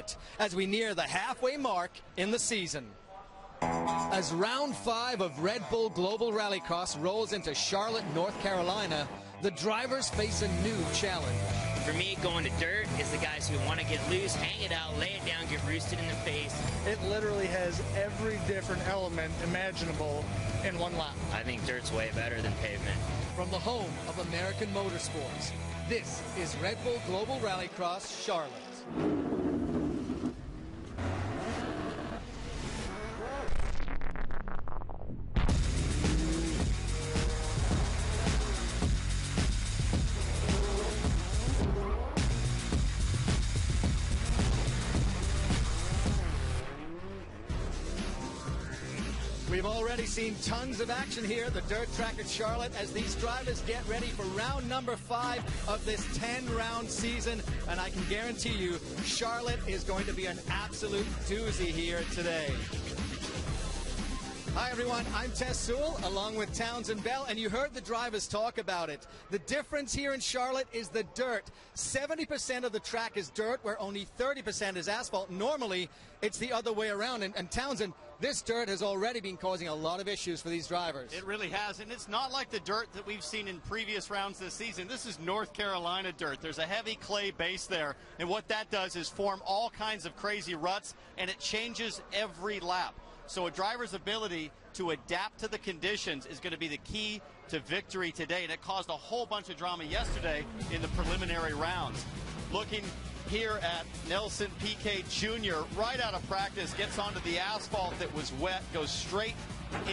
Charlotte as we near the halfway mark in the season. As round 5 of Red Bull Global Rallycross rolls into Charlotte, North Carolina, the drivers face a new challenge. For me, going to dirt is the guys who want to get loose, hang it out, lay it down, get roosted in the face. It literally has every different element imaginable in one lap. I think dirt's way better than pavement. From the home of American motorsports, this is Red Bull Global Rallycross Charlotte. We've already seen tons of action here at the dirt track at Charlotte as these drivers get ready for round number 5 of this 10-round season. And I can guarantee you, Charlotte is going to be an absolute doozy here today. Hi everyone, I'm Tess Sewell along with Townsend Bell, and you heard the drivers talk about it. The difference here in Charlotte is the dirt. 70% of the track is dirt, where only 30% is asphalt. Normally, it's the other way around. And Townsend, this dirt has already been causing a lot of issues for these drivers. It really has, and it's not like the dirt that we've seen in previous rounds this season. This is North Carolina dirt. There's a heavy clay base there, and what that does is form all kinds of crazy ruts, and it changes every lap. So a driver's ability to adapt to the conditions is going to be the key to victory today, and it caused a whole bunch of drama yesterday in the preliminary rounds. Looking here at Nelson Piquet Jr., right out of practice, gets onto the asphalt that was wet, goes straight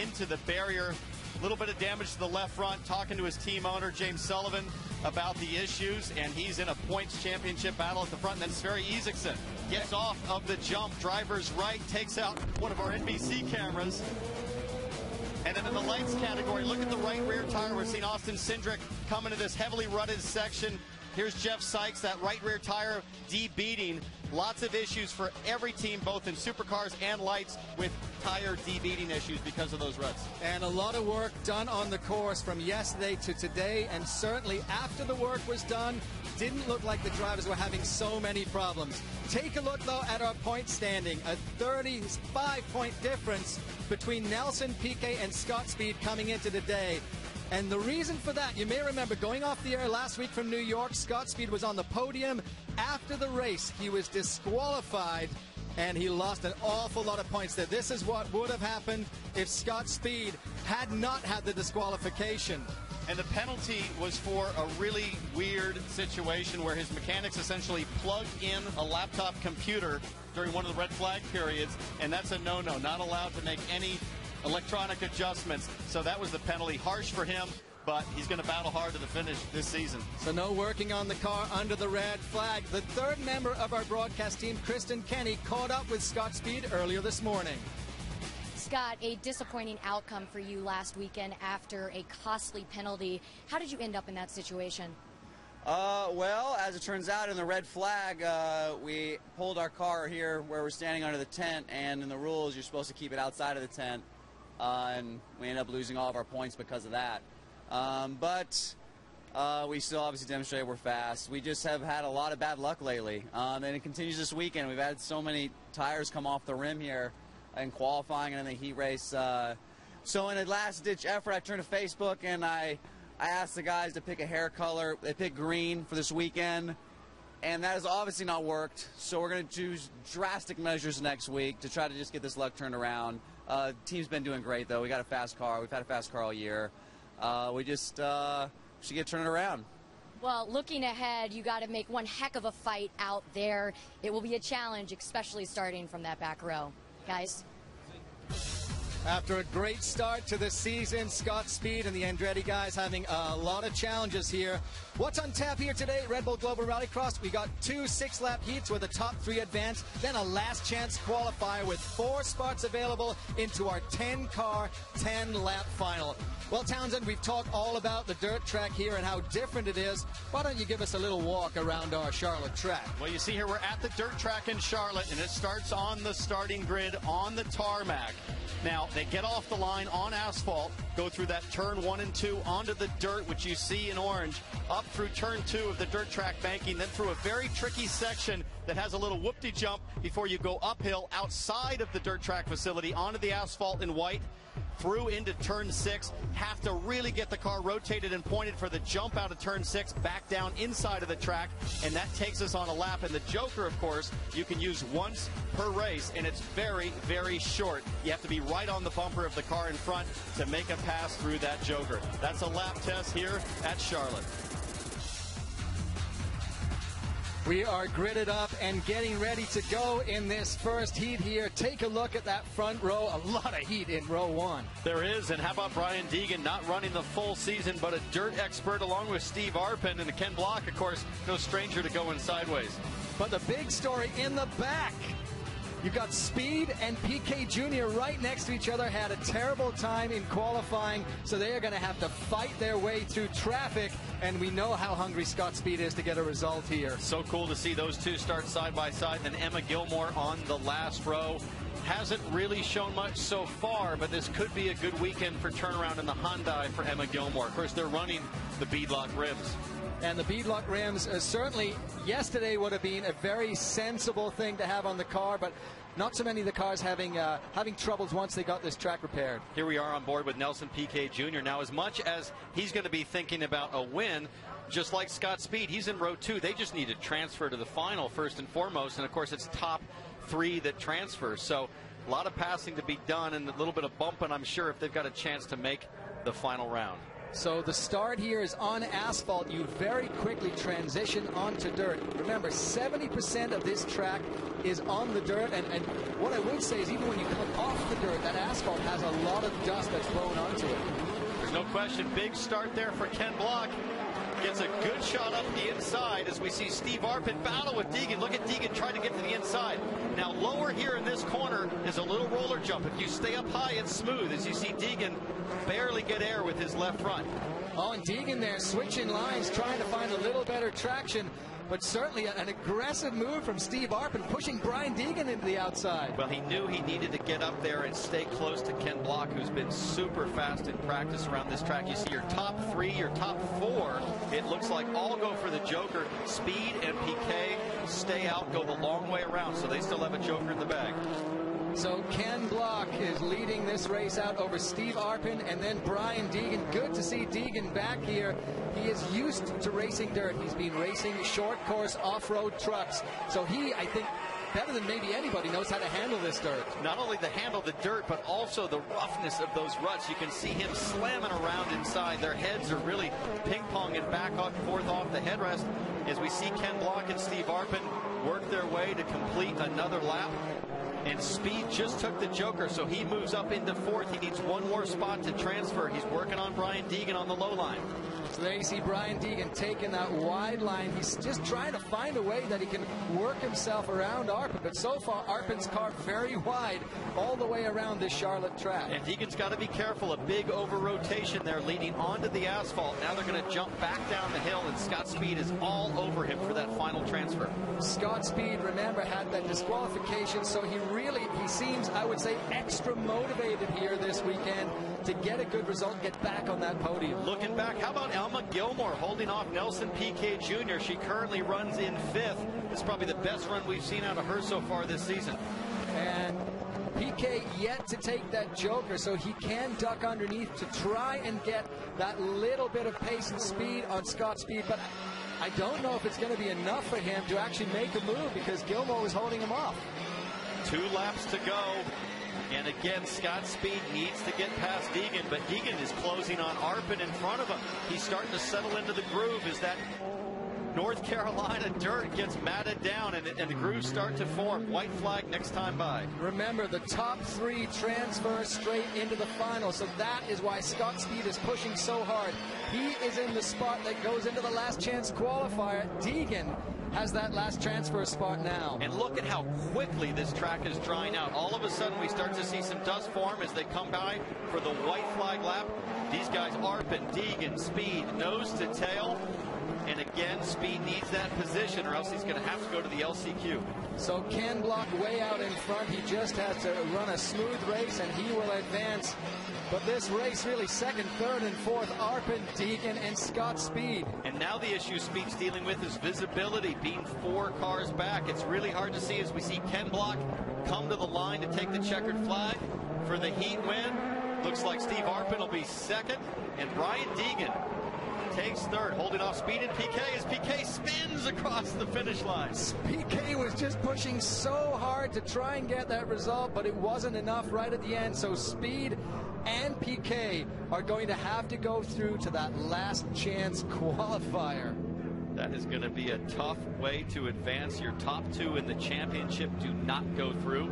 into the barrier. A little bit of damage to the left front, talking to his team owner, James Sullivan, about the issues, and he's in a points championship battle at the front. And then Sverre Isaacson gets off of the jump, driver's right, takes out one of our NBC cameras. And then in the lights category, look at the right rear tire. We're seeing Austin Cindric come into this heavily rutted section. Here's Jeff Sykes, that right rear tire de-beating. Lots of issues for every team, both in supercars and lights, with tire de-beating issues because of those ruts. And a lot of work done on the course from yesterday to today, and certainly after the work was done, didn't look like the drivers were having so many problems. Take a look, though, at our point standing. A 35-point difference between Nelson Piquet and Scott Speed coming into the day. And the reason for that, you may remember going off the air last week from New York, Scott Speed was on the podium. After the race, he was disqualified, and he lost an awful lot of points there. This is what would have happened if Scott Speed had not had the disqualification. And the penalty was for a really weird situation where his mechanics essentially plugged in a laptop computer during one of the red flag periods, and that's a no-no, not allowed to make any electronic adjustments. So that was the penalty. Harsh for him, but he's going to battle hard to the finish this season. So no working on the car under the red flag. The third member of our broadcast team, Kristen Kenny, caught up with Scott Speed earlier this morning. Scott, a disappointing outcome for you last weekend after a costly penalty. How did you end up in that situation? Well, as it turns out, in the red flag, we pulled our car here where we're standing under the tent, and in the rules, you're supposed to keep it outside of the tent, and we ended up losing all of our points because of that. But we still obviously demonstrated we're fast. We just have had a lot of bad luck lately, and it continues this weekend. We've had so many tires come off the rim here in qualifying and in the heat race. So in a last-ditch effort, I turned to Facebook, and I asked the guys to pick a hair color. They picked green for this weekend, and that has obviously not worked. So we're going to choose drastic measures next week to try to just get this luck turned around. Team's been doing great, though. We got a fast car. We've had a fast car all year. We just should get turned around. Well, looking ahead, you got to make one heck of a fight out there. It will be a challenge, especially starting from that back row. Guys. After a great start to the season, Scott Speed and the Andretti guys having a lot of challenges here. What's on tap here today at Red Bull Global Rallycross? We got 2 6-lap heats where the top 3 advance, then a last chance qualifier with 4 spots available into our 10-car, 10-lap final. Well, Townsend, we've talked all about the dirt track here and how different it is. Why don't you give us a little walk around our Charlotte track? Well, you see here we're at the dirt track in Charlotte, and it starts on the starting grid on the tarmac. Now, They get off the line on asphalt, go through that turn 1 and 2 onto the dirt, which you see in orange, up through turn 2 of the dirt track banking, then through a very tricky section that has a little whoop-de jump before you go uphill outside of the dirt track facility onto the asphalt in white, through into turn 6. Have to really get the car rotated and pointed for the jump out of turn 6, back down inside of the track, and that takes us on a lap. And the Joker, of course, you can use once per race, and it's very, very short. You have to be right on the bumper of the car in front to make a pass through that Joker. That's a lap test here at Charlotte. We are gridded up and getting ready to go in this first heat here. Take a look at that front row. A lot of heat in row 1. There is, and how about Brian Deegan not running the full season, but a dirt expert along with Steve Arpin, and Ken Block, of course, no stranger to going sideways. But the big story in the back, you've got Speed and PK Jr. right next to each other. Had a terrible time in qualifying, so they are going to have to fight their way through traffic, and we know how hungry Scott Speed is to get a result here. So cool to see those two start side by side. Then Emma Gilmore on the last row. Hasn't really shown much so far, but this could be a good weekend for turnaround in the Hyundai for Emma Gilmore. Of course, they're running the beadlock rims. And the beadlock rims certainly yesterday would have been a very sensible thing to have on the car, but not so many of the cars having troubles once they got this track repaired. Here we are on board with Nelson Piquet Jr. Now, as much as he's going to be thinking about a win, just like Scott Speed, he's in row 2. They just need to transfer to the final first and foremost, and of course it's top 3 that transfer. So a lot of passing to be done and a little bit of bumping, I'm sure, if they've got a chance to make the final round. So the start here is on asphalt. You very quickly transition onto dirt. Remember, 70% of this track is on the dirt, and what I would say is even when you come off the dirt, that asphalt has a lot of dust that's blown onto it. There's no question. Big start there for Ken Block. Gets a good shot up the inside as we see Steve Arpin battle with Deegan. Look at Deegan trying to get to the inside. Now lower here in this corner is a little roller jump. If you stay up high, it's smooth as you see Deegan barely get air with his left front. Oh, and Deegan there switching lines, trying to find a little better traction. But certainly an aggressive move from Steve Arpin, pushing Brian Deegan into the outside. Well, he knew he needed to get up there and stay close to Ken Block, who's been super fast in practice around this track. You see your top 3, your top 4, it looks like all go for the Joker. Speed and PK stay out, go the long way around, so they still have a Joker in the bag. So Ken Block is leading this race out over Steve Arpin and then Brian Deegan. Good to see Deegan back here. He is used to racing dirt. He's been racing short course off-road trucks. So he, I think, better than maybe anybody, knows how to handle this dirt. Not only the handle the dirt, but also the roughness of those ruts. You can see him slamming around inside. Their heads are really ping-ponging back and forth off the headrest as we see Ken Block and Steve Arpin work their way to complete another lap. And Speed just took the Joker, so he moves up into 4th. He needs one more spot to transfer. He's working on Brian Deegan on the low line. So there you see Brian Deegan taking that wide line. He's just trying to find a way that he can work himself around Arpin. But so far, Arpin's car very wide all the way around this Charlotte track. And Deegan's got to be careful. A big over-rotation there leading onto the asphalt. Now they're going to jump back down the hill, and Scott Speed is all over him for that final transfer. Scott Speed, remember, had that disqualification, so he seems, I would say, extra motivated here this weekend to get a good result, get back on that podium. Looking back, how about Emma Gilmore holding off Nelson Piquet Jr.? She currently runs in 5th. It's probably the best run we've seen out of her so far this season. And Piquet yet to take that Joker, so he can duck underneath to try and get that little bit of pace and speed on Scott Speed, but I don't know if it's going to be enough for him to actually make a move because Gilmore was holding him off. 2 laps to go. And again, Scott Speed needs to get past Deegan, but Deegan is closing on Arpin in front of him. He's starting to settle into the groove as that North Carolina dirt gets matted down and the grooves start to form. White flag next time by. Remember, the top 3 transfer straight into the final, so that is why Scott Speed is pushing so hard. He is in the spot that goes into the last chance qualifier. Deegan has that last transfer spot now. And look at how quickly this track is drying out. All of a sudden we start to see some dust form as they come by for the white flag lap. These guys, Arpin, Deegan, Speed, nose to tail. And again, Speed needs that position or else he's going to have to go to the LCQ. So Ken Block way out in front. He just has to run a smooth race and he will advance. But this race really second, third, and fourth, Arpin, Deegan, and Scott Speed. And now the issue Speed's dealing with is visibility, being 4 cars back. It's really hard to see as we see Ken Block come to the line to take the checkered flag for the heat win. Looks like Steve Arpin will be second, and Brian Deegan takes third, holding off Speed and PK as PK spins across the finish line. PK was just pushing so hard to try and get that result, but it wasn't enough right at the end. So Speed and PK are going to have to go through to that last chance qualifier. That is going to be a tough way to advance. Your top 2 in the championship do not go through.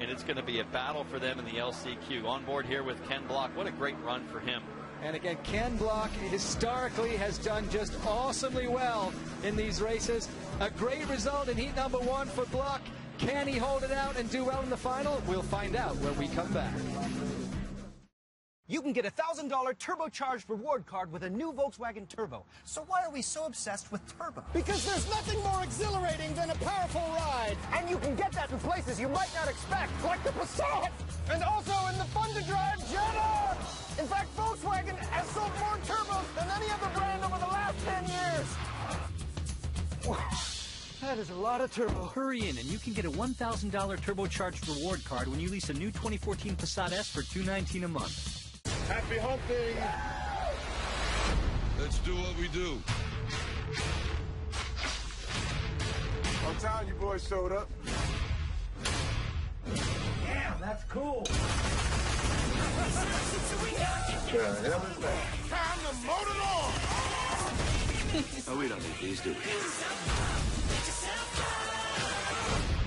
And it's going to be a battle for them in the LCQ. On board here with Ken Block. What a great run for him. And again, Ken Block historically has done just awesomely well in these races. A great result in heat number 1 for Block. Can he hold it out and do well in the final? We'll find out when we come back. You can get a $1,000 turbocharged reward card with a new Volkswagen Turbo. So why are we so obsessed with turbo? Because there's nothing more exhilarating than a powerful ride. And you can get that in places you might not expect, like the Passat, And also in the fun-to-drive Jetta. In fact, Volkswagen has sold more turbos than any other brand over the last 10 years. That is a lot of turbo. Hurry in and you can get a $1,000 turbocharged reward card when you lease a new 2014 Passat S for $219 a month. Happy hunting. Let's do what we do. I'm telling you boys showed up. Damn, that's cool. The hell is that? Time to mow it on. Oh, we don't need these, do we?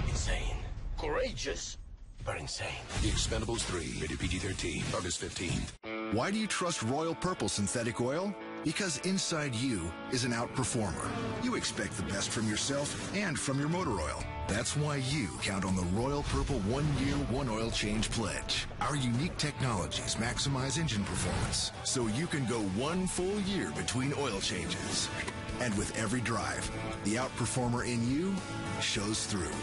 Insane. Courageous. But insane. The Expendables 3, rated PG-13, August 15th. Why do you trust Royal Purple synthetic oil? Because inside you is an outperformer. You expect the best from yourself and from your motor oil. That's why you count on the Royal Purple 1 year, 1 oil change pledge. Our unique technologies maximize engine performance, so you can go 1 full year between oil changes. And with every drive, the outperformer in you shows through.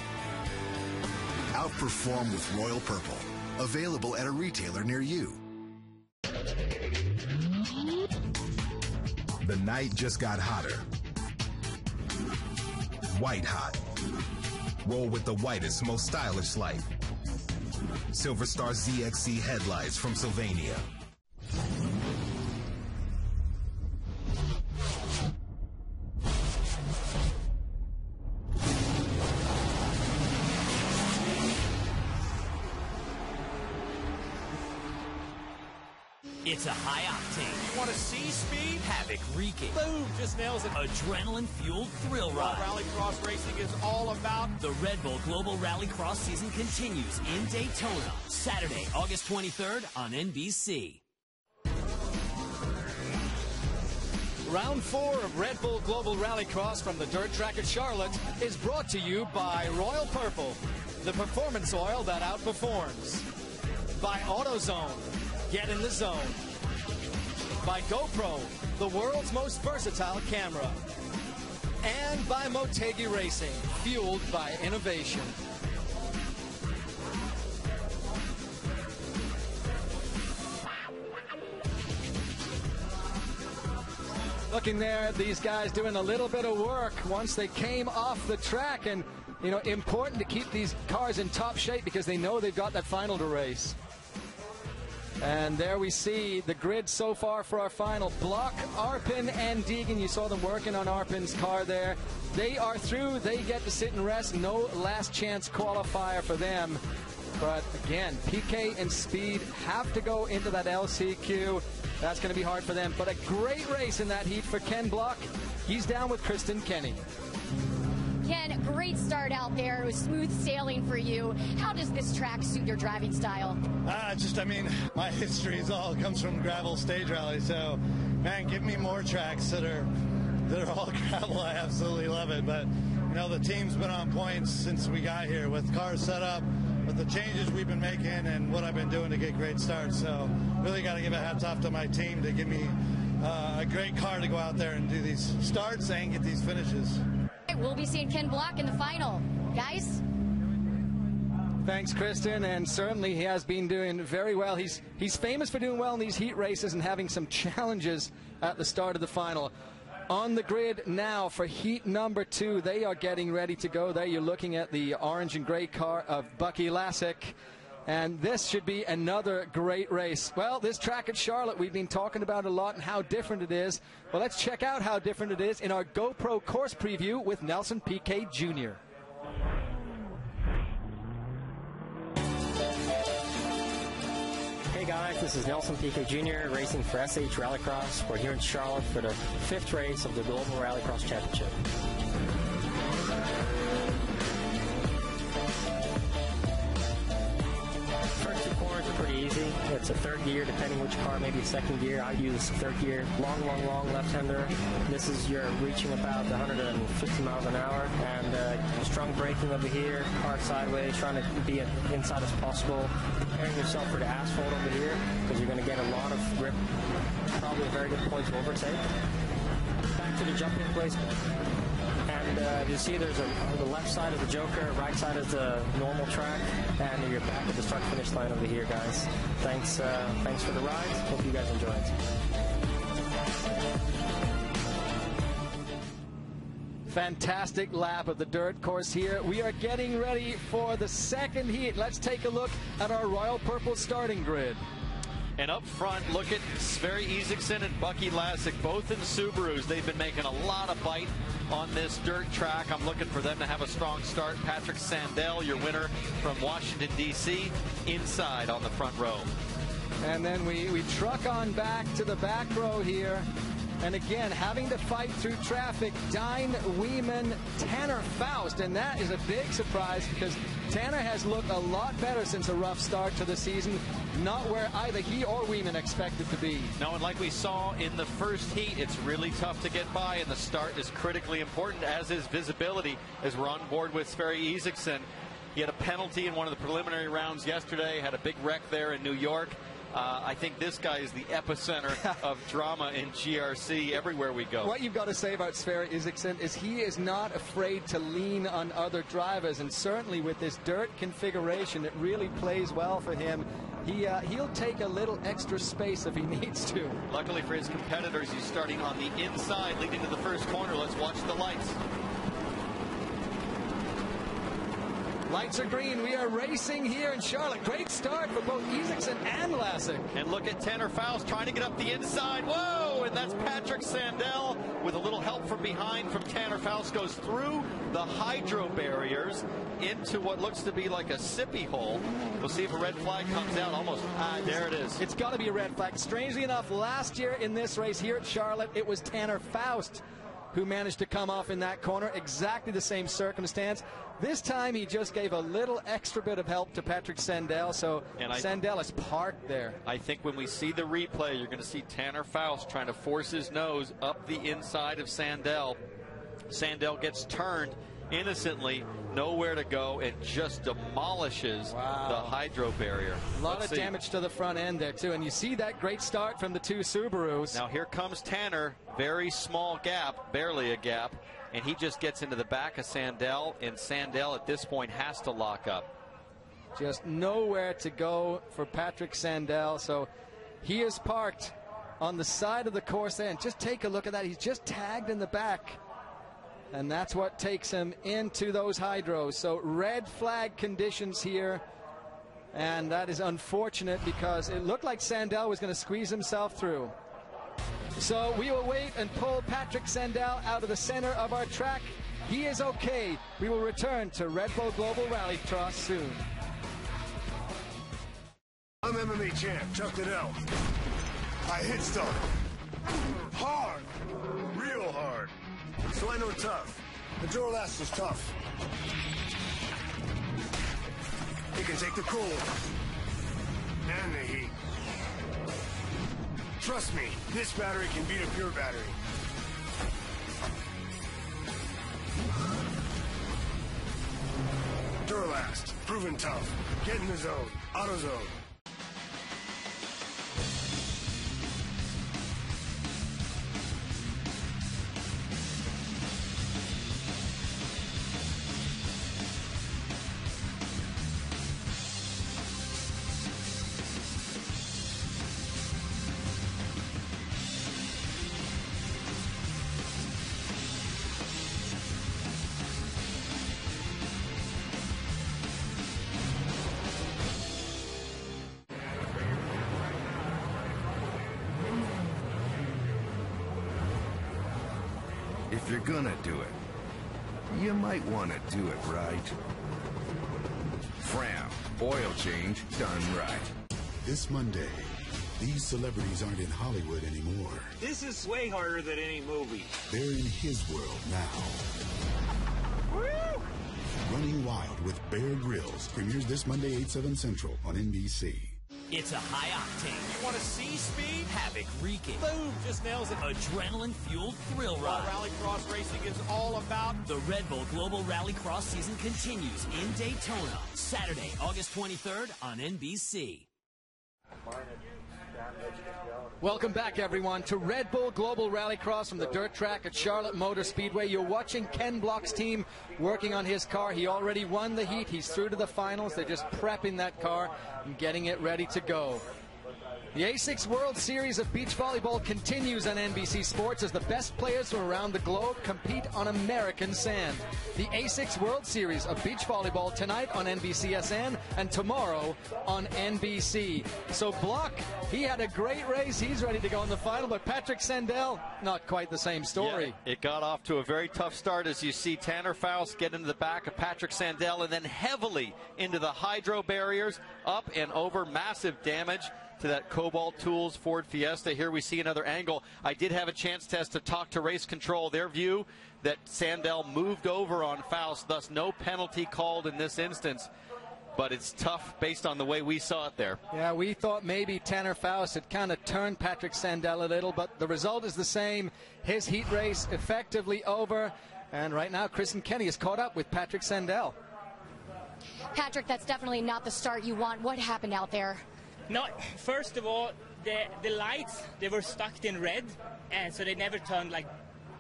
Outperform with Royal Purple. Available at a retailer near you. The night just got hotter. White hot. Roll with the whitest, most stylish light. Silver Star ZXC headlights from Sylvania. It's a high octane. You want to see Speed? Havoc wreaking. Boom! Just nails it. Adrenaline-fueled thrill ride. Rallycross racing is all about. The Red Bull Global Rallycross season continues in Daytona. Saturday, August 23rd on NBC. Round 4 of Red Bull Global Rallycross from the dirt track at Charlotte is brought to you by Royal Purple, the performance oil that outperforms. By AutoZone, get in the zone. By GoPro, the world's most versatile camera. And by Motegi Racing, fueled by innovation. Looking there at these guys doing a little bit of work once they came off the track, and you know, important to keep these cars in top shape because they know they've got that final to race. And there we see the grid so far for our final. Block, Arpin, and Deegan. You saw them working on Arpin's car there. They are through. They get to sit and rest. No last chance qualifier for them. But again, PK and Speed have to go into that LCQ. That's going to be hard for them. But a great race in that heat for Ken Block. He's down with Kristen Kenny. Ken, great start out there. It was smooth sailing for you. How does this track suit your driving style? I mean, my history all comes from gravel stage rally. So, man, give me more tracks that are all gravel. I absolutely love it. But, you know, the team's been on point since we got here with cars set up, with the changes we've been making and what I've been doing to get great starts. So, really got to give a hats off to my team to give me a great car to go out there and do these starts and get these finishes. We'll be seeing Ken Block in the final. Guys? Thanks, Kristen, and certainly he has been doing very well. He's famous for doing well in these heat races and having some challenges at the start of the final. On the grid now for heat number 2, they are getting ready to go. There you're looking at the orange and gray car of Bucky Lasek, and this should be another great race. Well, this track at Charlotte, we've been talking about a lot and how different it is. Well, let's check out how different it is in our GoPro course preview with Nelson Piquet Jr. Hey guys, this is Nelson Piquet Jr. racing for SH Rallycross. We're here in Charlotte for the 5th race of the Global Rallycross Championship. First 2 corners are pretty easy. It's a 3rd gear, depending which car, maybe 2nd gear. I use 3rd gear. Long left-hander. This is you're reaching about 150 miles an hour, and strong braking over here, car sideways, trying to be as inside as possible. Preparing yourself for the asphalt over here, because you're going to get a lot of grip, probably a very good point to overtake. Back to the jump-in placement. And you see there's the left side of the Joker, right side is the normal track, and you're back at the start-finish line over here, guys. Thanks for the ride. Hope you guys enjoy it. Fantastic lap of the dirt course here. We are getting ready for the 2nd heat. Let's take a look at our Royal Purple starting grid. And up front, look at Sverre Isaacson and Bucky Lasek, both in Subarus. They've been making a lot of bite on this dirt track. I'm looking for them to have a strong start. Patrick Sandell, your winner from Washington, D.C., inside on the front row. And then we truck on back to the back row here. And again, having to fight through traffic, Dine Weeman, Tanner Faust. And that is a big surprise because Tanner has looked a lot better since a rough start to the season. Not where either he or Weeman expected to be. No, and like we saw in the first heat, it's really tough to get by, and the start is critically important, as is visibility, as we're on board with Sverre Isaacson. He had a penalty in one of the preliminary rounds yesterday, had a big wreck there in New York. I think this guy is the epicenter of drama in GRC everywhere we go. What you've got to say about Sverre Isaacson is he is not afraid to lean on other drivers, and certainly with this dirt configuration, it really plays well for him. He'll take a little extra space if he needs to. Luckily for his competitors, he's starting on the inside, leading to the first corner. Let's watch the lights. Lights are green. We are racing here in Charlotte. Great start for both Isaacson and Lasek. And look at Tanner Faust trying to get up the inside. Whoa! And that's Patrick Sandell with a little help from behind from Tanner Faust. Goes through the hydro barriers into what looks to be like a sippy hole. We'll see if a red flag comes out. Almost. There it is. It's got to be a red flag. Strangely enough, last year in this race here at Charlotte, it was Tanner Faust who managed to come off in that corner. Exactly the same circumstance. This time he just gave a little extra bit of help to Patrick Sandell, so Sandell is parked there. I think when we see the replay, you're going to see Tanner Faust trying to force his nose up the inside of Sandell. Sandell gets turned innocently, nowhere to go, and just demolishes the hydro barrier. A lot of damage to the front end there too, and you see that great start from the 2 Subarus. Now here comes Tanner, very small gap, barely a gap, and he just gets into the back of Sandell, and Sandell at this point has to lock up. Just nowhere to go for Patrick Sandell, so he is parked on the side of the course there, and just take a look at that. He's just tagged in the back. And that's what takes him into those hydros. So red flag conditions here. And that is unfortunate because it looked like Sandell was going to squeeze himself through. So we will wait and pull Patrick Sandell out of the center of our track. He is okay. We will return to Red Bull Global Rallycross soon. I'm MMA champ Chuck Liddell. I hit stuff hard, real hard. So I know tough. The Duralast is tough. It can take the cold and the heat. Trust me, this battery can beat a pure battery. Duralast, proven tough. Get in the zone. AutoZone. if you're gonna do it, you might want to do it right. Fram, oil change done right. This Monday, these celebrities aren't in Hollywood anymore. This is way harder than any movie. They're in his world now. Woo! Running Wild with Bear Grylls premieres this Monday, 8/7 Central on NBC. It's a high octane. You want to see speed? Havoc wreaking. Boom! Just nails it. Adrenaline-fueled thrill ride. Rallycross racing is all about. The Red Bull Global Rallycross season continues in Daytona, Saturday, August 23rd on NBC. Welcome back, everyone, to Red Bull Global Rallycross from the dirt track at Charlotte Motor Speedway. You're watching Ken Block's team working on his car. He already won the heat. He's through to the finals. They're just prepping that car and getting it ready to go. The A6 World Series of Beach Volleyball continues on NBC Sports as the best players from around the globe compete on American sand. The A6 World Series of Beach Volleyball tonight on NBCSN and tomorrow on NBC. So Block, he had a great race. He's ready to go in the final, but Patrick Sandell, not quite the same story. Yeah, it got off to a very tough start as you see Tanner Faust get into the back of Patrick Sandell and then heavily into the hydro barriers, up and over, massive damage to that Cobalt Tools Ford Fiesta. Here we see another angle. I did have a chance test to talk to Race Control. Their view that Sandell moved over on Faust, thus no penalty called in this instance. But it's tough based on the way we saw it there. Yeah, we thought maybe Tanner Faust had kind of turned Patrick Sandell a little, but the result is the same. His heat race effectively over. And right now, Kristen Kenny is caught up with Patrick Sandell. Patrick, that's definitely not the start you want. What happened out there? No, first of all, the lights, they were stuck in red, and so they never turned like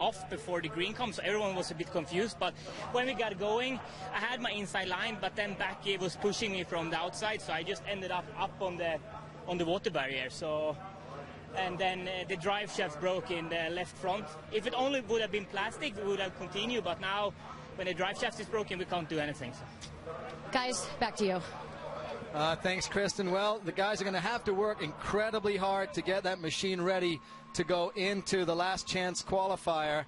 off before the green comes, so everyone was a bit confused. But when we got going, I had my inside line, but then Becky was pushing me from the outside, so I just ended up on the water barrier. So, and then the drive shaft broke in the left front. If it only would have been plastic, we would have continued, but now when the drive shaft is broken, we can't do anything. So. Guys, back to you. Thanks, Kristen. Well, the guys are going to have to work incredibly hard to get that machine ready to go into the last chance qualifier.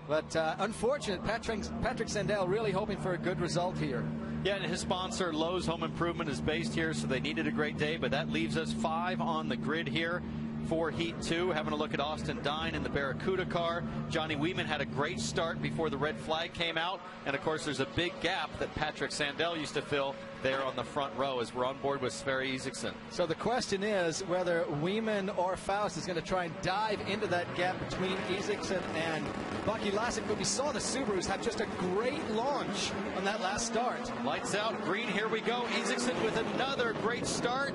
But unfortunate, Patrick Sandell really hoping for a good result here. Yeah, and his sponsor, Lowe's Home Improvement, is based here, so they needed a great day. But that leaves us 5 on the grid here for Heat 2. Having a look at Austin Dine in the Barracuda car. Johnny Wieman had a great start before the red flag came out. And, of course, there's a big gap that Patrick Sandell used to fill there on the front row as we're on board with Sverre Isaksson. So the question is whether Wieman or Faust is going to try and dive into that gap between Isaksson and Bucky Lasek. But we saw the Subarus have just a great launch on that last start. Lights out, green, here we go. Isaksson with another great start.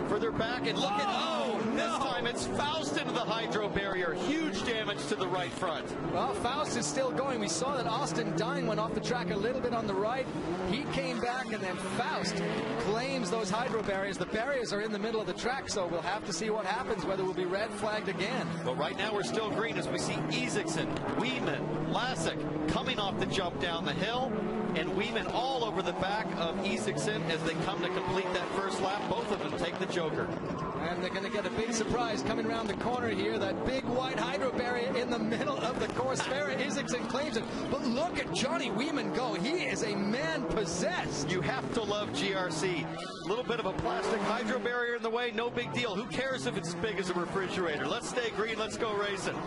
Further back, and look at, this time it's Faust into the hydro barrier. Huge damage to the right front. Well, Faust is still going. We saw that Austin Dine went off the track a little bit on the right. He came back, and then Faust claims those hydro barriers. The barriers are in the middle of the track, so we'll have to see what happens, whether we'll be red flagged again. Well, right now we're still green as we see Isaksson, Wieman, Lasek coming off the jump down the hill, and Wieman all over the back of Isaksson as they come to complete that first lap. Both of them take the Joker. And they're going to get a big surprise coming around the corner here. That big white hydro barrier in the middle of the course. Sverre Isaksson claims it. But look at Johnny Wieman go. He is a man possessed. You have to love GRC. A little bit of a plastic hydro barrier in the way, no big deal. Who cares if it's as big as a refrigerator? Let's stay green, let's go racing.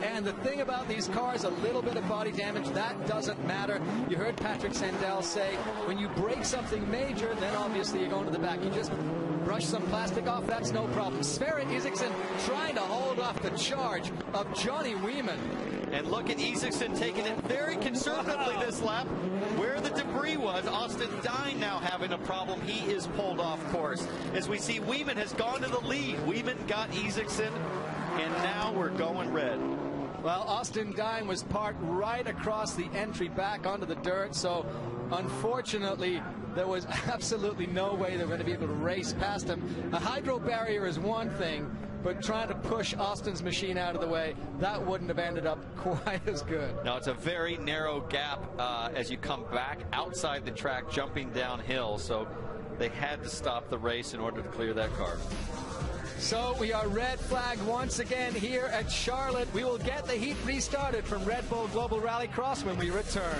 And the thing about these cars, a little bit of body damage, that doesn't matter. You heard Patrick Sandell say, when you break something major, then obviously you're going to the back. You just brush some plastic off, that's no problem. Sverre Isaksson trying to hold off the charge of Johnny Wieman. And look at Isaksson taking it very conservatively this lap. Where the debris was, Austin Dine now having a problem. He is pulled off course. As we see, Wieman has gone to the lead. Wieman got Isaksson, and now we're going red. Well, Austin Dine was parked right across the entry back onto the dirt, so unfortunately there was absolutely no way they were going to be able to race past him. A hydro barrier is one thing, but trying to push Austin's machine out of the way, that wouldn't have ended up quite as good. No, it's a very narrow gap as you come back outside the track, jumping downhill, so they had to stop the race in order to clear that car. So we are red flag once again here at Charlotte. We will get the heat restarted from Red Bull Global Rallycross when we return.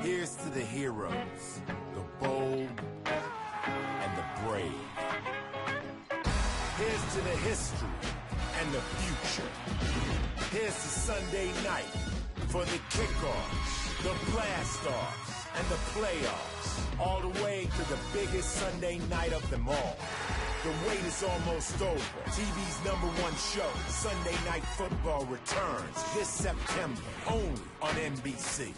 Here's to the heroes, the bold, and the brave. Here's to the history and the future. Here's to Sunday night for the kickoffs, the blast-offs, and the playoffs, all the way to the biggest Sunday night of them all. The wait is almost over. TV's #1 show, Sunday Night Football, returns this September, only on NBC.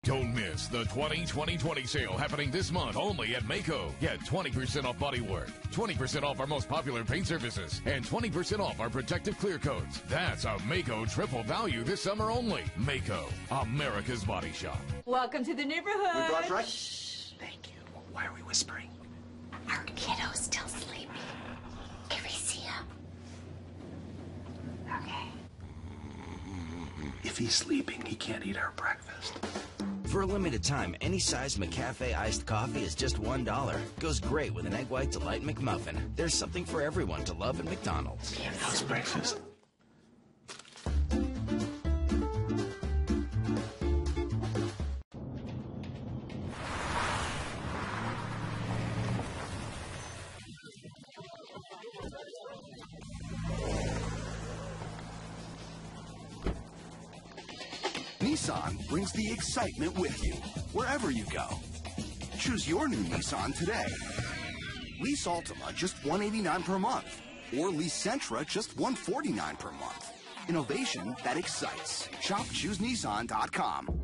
Don't miss the 2020 sale happening this month only at Maaco. Get 20% off bodywork, 20% off our most popular paint services, and 20% off our protective clear coats. That's a Maaco triple value this summer only. Maaco, America's Body Shop. Welcome to the neighborhood. We brought right. Shh, thank you. Why are we whispering? Our kiddo's still sleeping. Can we see him? Okay. If he's sleeping, he can't eat our breakfast. For a limited time, any size McCafe iced coffee is just $1. Goes great with an Egg White Delight McMuffin. There's something for everyone to love at McDonald's. How's breakfast? Nissan brings the excitement with you, wherever you go. Choose your new Nissan today. Lease Altima, just $189 per month. Or lease Sentra, just $149 per month. Innovation that excites. Shop ChooseNissan.com.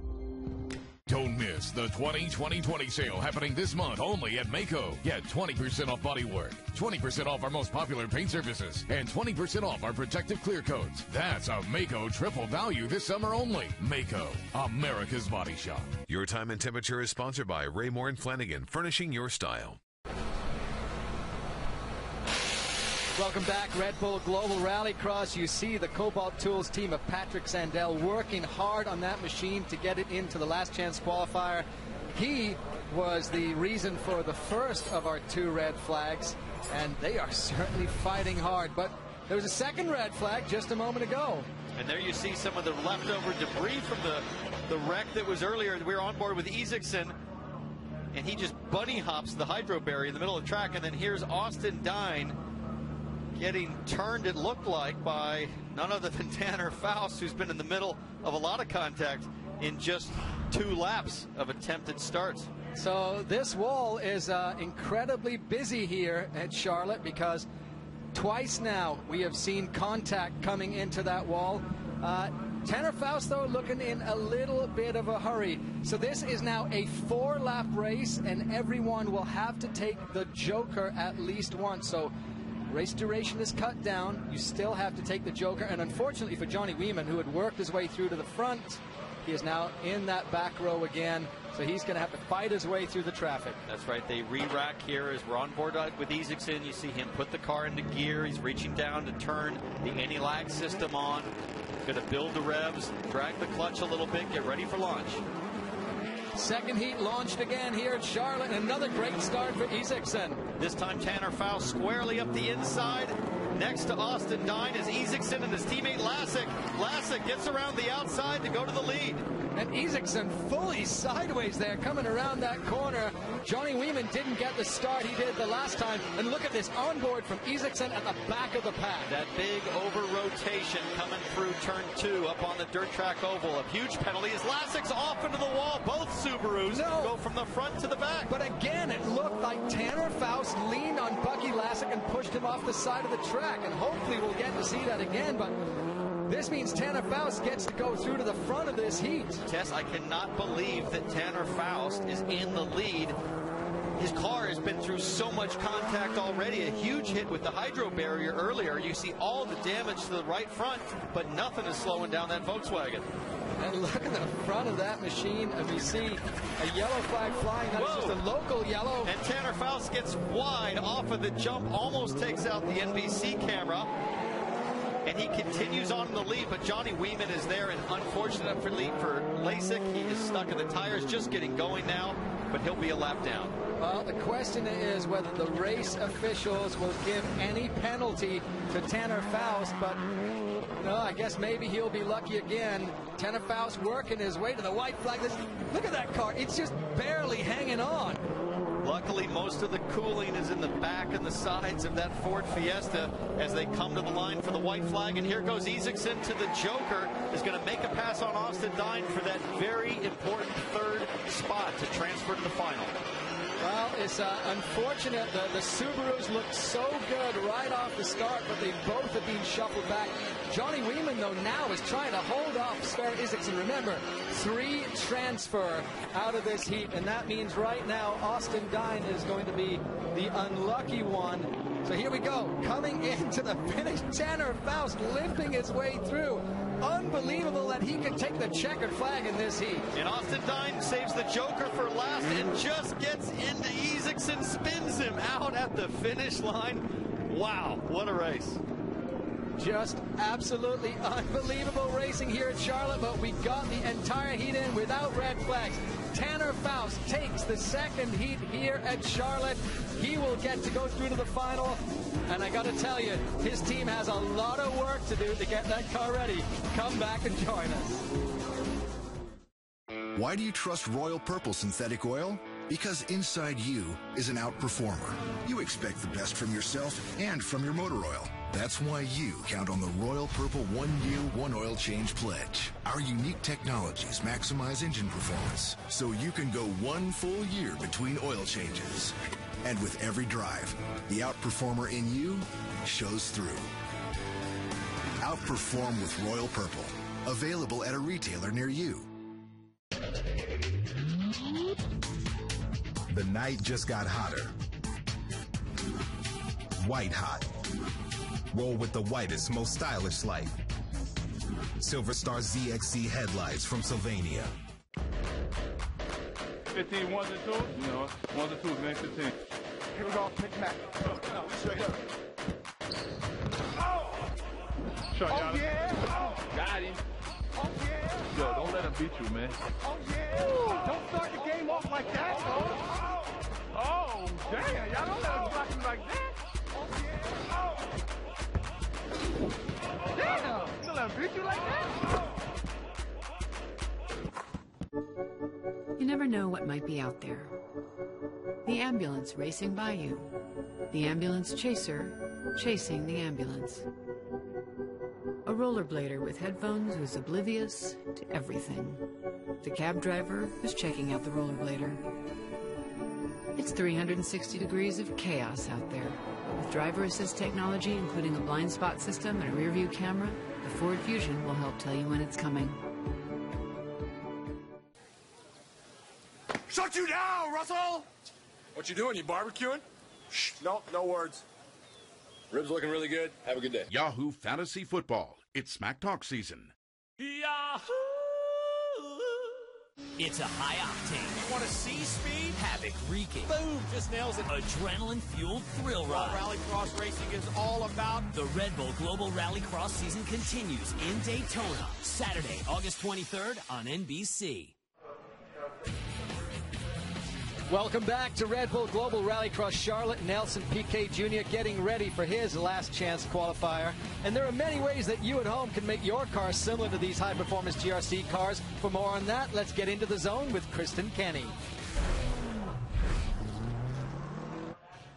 Don't miss the 2020 sale happening this month only at Maaco. Get 20% off bodywork, 20% off our most popular paint services, and 20% off our protective clear coats. That's a Maaco triple value this summer only. Maaco, America's Body Shop. Your Time and Temperature is sponsored by Raymore and Flanagan, furnishing your style. Welcome back, Red Bull Global Rallycross. You see the Cobalt Tools team of Patrick Sandell working hard on that machine to get it into the last chance qualifier. He was the reason for the first of our 2 red flags, and they are certainly fighting hard. But there was a second red flag just a moment ago. And there you see some of the leftover debris from the wreck that was earlier. We were on board with Isaacson, and he just bunny hops the hydro barrier in the middle of the track. And then here's Austin Dine getting turned, it looked like, by none other than Tanner Faust, who's been in the middle of a lot of contact in just 2 laps of attempted starts. So this wall is incredibly busy here at Charlotte, because twice now we have seen contact coming into that wall. Tanner Faust, though, looking in a little bit of a hurry. So this is now a 4-lap race, and everyone will have to take the Joker at least once. So race duration is cut down. You still have to take the Joker. And unfortunately for Johnny Weeman, who had worked his way through to the front, he is now in that back row again. So he's going to have to fight his way through the traffic. That's right. They re-rack here as we're on board with Isaacson. You see him put the car into gear. He's reaching down to turn the anti-lag system on. Going to build the revs, drag the clutch a little bit, get ready for launch. Second heat launched again here at Charlotte. Another great start for Isaacson. This time Tanner Faust squarely up the inside. Next to Austin Dine is Isaacson and his teammate Lassick. Lassick gets around the outside to go to the lead. And Isaacson fully sideways there, coming around that corner. Johnny Weeman didn't get the start he did the last time. And look at this onboard from Isaacson at the back of the pack. That big over rotation coming through turn 2 up on the dirt track oval. A huge penalty as Lassick's off into the wall. Both Subarus go from the front to the back. But again, it looked like Tanner Faust leaned on Bucky Lassick and pushed him off the side of the track. And hopefully we'll get to see that again. But this means Tanner Faust gets to go through to the front of this heat. Tess, I cannot believe that Tanner Faust is in the lead. His car has been through so much contact already. A huge hit with the hydro barrier earlier. You see all the damage to the right front, but nothing is slowing down that Volkswagen. And look at the front of that machine, and we see a yellow flag flying. That is just a local yellow. And Tanner Faust gets wide off of the jump, almost takes out the NBC camera. and he continues on in the lead, but Johnny Weeman is there, and unfortunately for Lasik, he is stuck in the tires, just getting going now, but he'll be a lap down. Well, the question is whether the race officials will give any penalty to Tanner Faust, but no, I guess maybe he'll be lucky again. Tanner Faust working his way to the white flag. Look at that car. It's just barely hanging on. Luckily, most of the cooling is in the back and the sides of that Ford Fiesta as they come to the line for the white flag. And here goes Isaacson to the Joker, is going to make a pass on Austin Dine for that very important third spot to transfer to the final. Well, it's unfortunate. The Subarus looked so good right off the start, but they both have been shuffled back. Johnny Weeman, though, now is trying to hold off Sverre Isaacson. Remember, 3 transfer out of this heat, and that means right now Austin Dine is going to be the unlucky one. So here we go, coming into the finish. Tanner Faust limping his way through. Unbelievable that he can take the checkered flag in this heat. And Austin Dine saves the Joker for last and just gets into Isaacson, spins him out at the finish line. Wow, what a race. Just absolutely unbelievable racing here at Charlotte, but we got the entire heat in without red flags. Tanner Faust takes the second heat here at Charlotte. He will get to go through to the final, and I got to tell you, his team has a lot of work to do to get that car ready. Come back and join us. Why do you trust Royal Purple Synthetic Oil? Because inside you is an outperformer. You expect the best from yourself and from your motor oil. That's why you count on the Royal Purple 1 Year 1 Oil Change Pledge. Our unique technologies maximize engine performance, so you can go 1 full year between oil changes. And with every drive, the outperformer in you shows through. Outperform with Royal Purple. Available at a retailer near you. The night just got hotter. White hot. Roll with the whitest, most stylish light. Silver Star ZXC headlights from Sylvania. 15 ones and twos? You know, ones and twos, man, 15. Here we go, pick Mac. Straight up. Oh! Yeah. Oh. Got him. Oh, yeah. Yo, don't let him beat you, man. Oh, yeah. Don't start the game off like that, though. Oh, damn. Y'all don't let him block him like that. Oh, yeah. Oh. Damn. Don't let him beat you like that. You never know what might be out there. The ambulance racing by you. The ambulance chaser chasing the ambulance. A rollerblader with headphones who's oblivious to everything. The cab driver who's checking out the rollerblader. It's 360 degrees of chaos out there. With driver assist technology, including a blind spot system and a rear view camera, the Ford Fusion will help tell you when it's coming. Shut you down, Russell! What you doing? You barbecuing? Shh, no words. Ribs looking really good. Have a good day. Yahoo Fantasy Football. It's Smack Talk season. Yahoo! It's a high octane. You want to see speed? Havoc wreaking. Boom! Just nails it. Adrenaline-fueled thrill ride. Rallycross racing is all about. The Red Bull Global Rallycross season continues in Daytona. Saturday, August 23rd on NBC. Welcome back to Red Bull Global Rallycross Charlotte. Nelson Piquet Jr. getting ready for his last chance qualifier. And there are many ways that you at home can make your car similar to these high-performance GRC cars. For more on that, let's get into the zone with Kristen Kenny.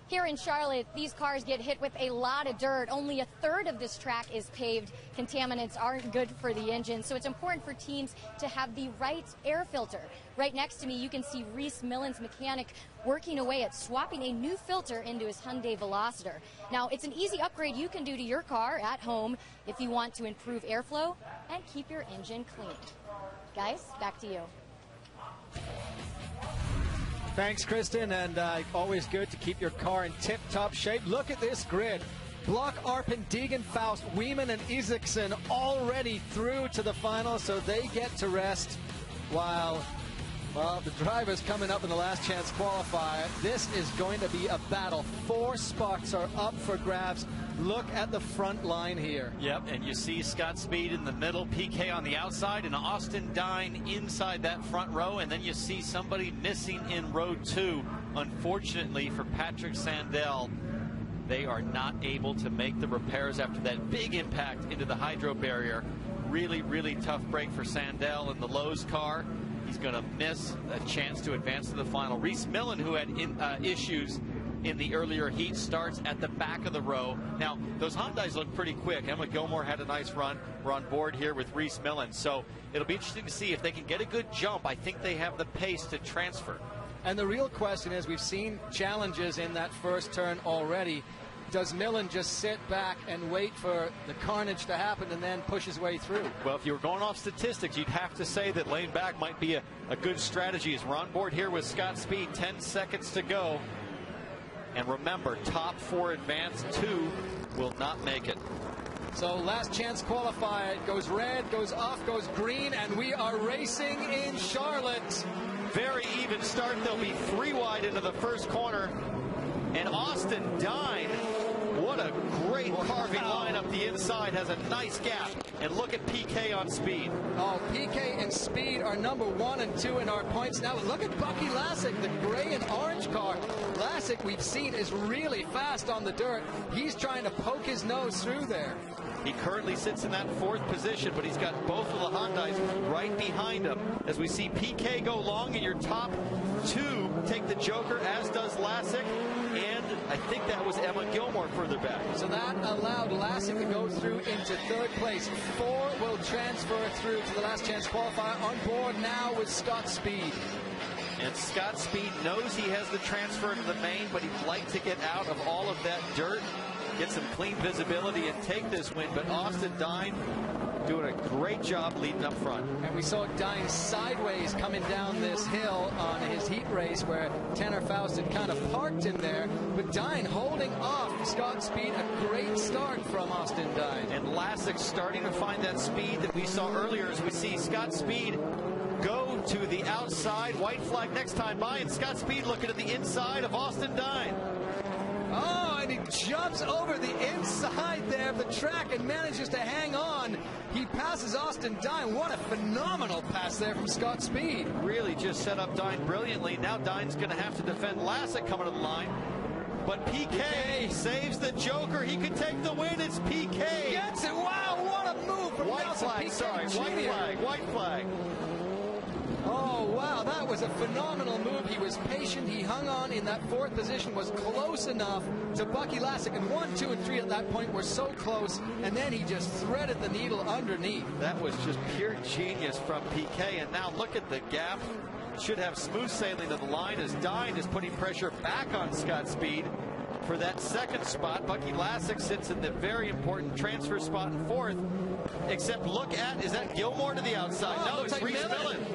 Here in Charlotte, these cars get hit with a lot of dirt. Only a third of this track is paved. Contaminants aren't good for the engine, so it's important for teams to have the right air filter. Right next to me, you can see Reese Millen's mechanic working away at swapping a new filter into his Hyundai Velociter. Now, it's an easy upgrade you can do to your car at home if you want to improve airflow and keep your engine clean. Guys, back to you. Thanks, Kristen, and always good to keep your car in tip-top shape. Look at this grid. Block, Arpin, Deegan, Faust, Weeman, and Isaacson already through to the final, so they get to rest while Well, the drivers coming up in the last chance qualifier. This is going to be a battle. 4 spots are up for grabs. Look at the front line here. Yep, and you see Scott Speed in the middle, PK on the outside, and Austin Dine inside that front row. And then you see somebody missing in row 2. Unfortunately for Patrick Sandell, they are not able to make the repairs after that big impact into the hydro barrier. Really, really tough break for Sandell in the Lowe's car. He's going to miss a chance to advance to the final. Reese Millen, who had issues in the earlier heat, starts at the back of the row. Now, those Hyundais look pretty quick. Emma Gilmore had a nice run. We're on board here with Reese Millen. So it'll be interesting to see if they can get a good jump. I think they have the pace to transfer. And the real question is, we've seen challenges in that first turn already. Does Millen just sit back and wait for the carnage to happen and then push his way through? Well, if you were going off statistics, you'd have to say that laying back might be a good strategy. As we're on board here with Scott Speed, 10 seconds to go. And remember, top 4 advance, 2 will not make it. So last chance qualifier. It goes red, goes off, goes green, and we are racing in Charlotte. Very even start. They'll be 3 wide into the first corner. And Austin Dine, what a great carving line up the inside, has a nice gap. And look at PK on Speed. Oh, PK and Speed are number 1 and 2 in our points. Now look at Bucky Lasek, the gray and orange car. Lasek, we've seen, is really fast on the dirt. He's trying to poke his nose through there. He currently sits in that 4th position, but he's got both of the Hyundais right behind him. As we see PK go long, and your top 2 take the Joker, as does Lasek. And I think that was Emma Gilmore further back. So that allowed Lasek to go through into 3rd place. 4 will transfer through to the last chance qualifier. On board now with Scott Speed. And Scott Speed knows he has the transfer into the main, but he'd like to get out of all of that dirt, get some clean visibility, and take this win. But Austin Dine doing a great job leading up front. And we saw Dine sideways coming down this hill on his heat race where Tanner Faust had kind of parked him there. But Dine holding off Scott Speed. A great start from Austin Dine. And Lasek starting to find that speed that we saw earlier, as we see Scott Speed go to the outside. White flag next time by, and Scott Speed looking at the inside of Austin Dine. Oh, and he jumps over the inside there of the track and manages to hang on. He passes Austin Dine. What a phenomenal pass there from Scott Speed. Really just set up Dine brilliantly. Now Dine's going to have to defend Lasek coming to the line. But PK saves the Joker. He could take the win. It's PK. He gets it. Wow, what a move from White flag, sorry. White flag, white flag. Oh, wow, that was a phenomenal move. He was patient. He hung on in that 4th position, was close enough to Bucky Lasek. And 1, 2, and 3 at that point were so close. And then he just threaded the needle underneath. That was just pure genius from PK. And now look at the gap. Should have smooth sailing to the line as Dine is putting pressure back on Scott Speed for that 2nd spot. Bucky Lasek sits in the very important transfer spot in 4th. Except look at, is that Gilmore to the outside? Oh, no, it's Reese Millen.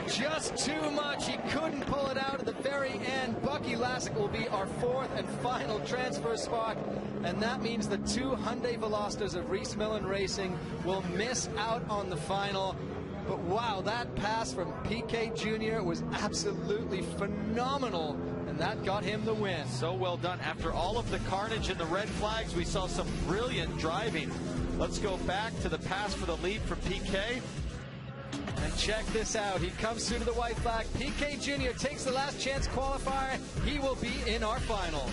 Just too much. He couldn't pull it out at the very end. Bucky Lasek will be our 4th and final transfer spot. And that means the 2 Hyundai Velosters of Reese Millen Racing will miss out on the final. But wow, that pass from PK Jr. was absolutely phenomenal. And that got him the win. So well done. After all of the carnage and the red flags, we saw some brilliant driving. Let's go back to the pass for the lead from PK. And check this out. He comes through to the white flag. PK Jr. takes the last chance qualifier. He will be in our final.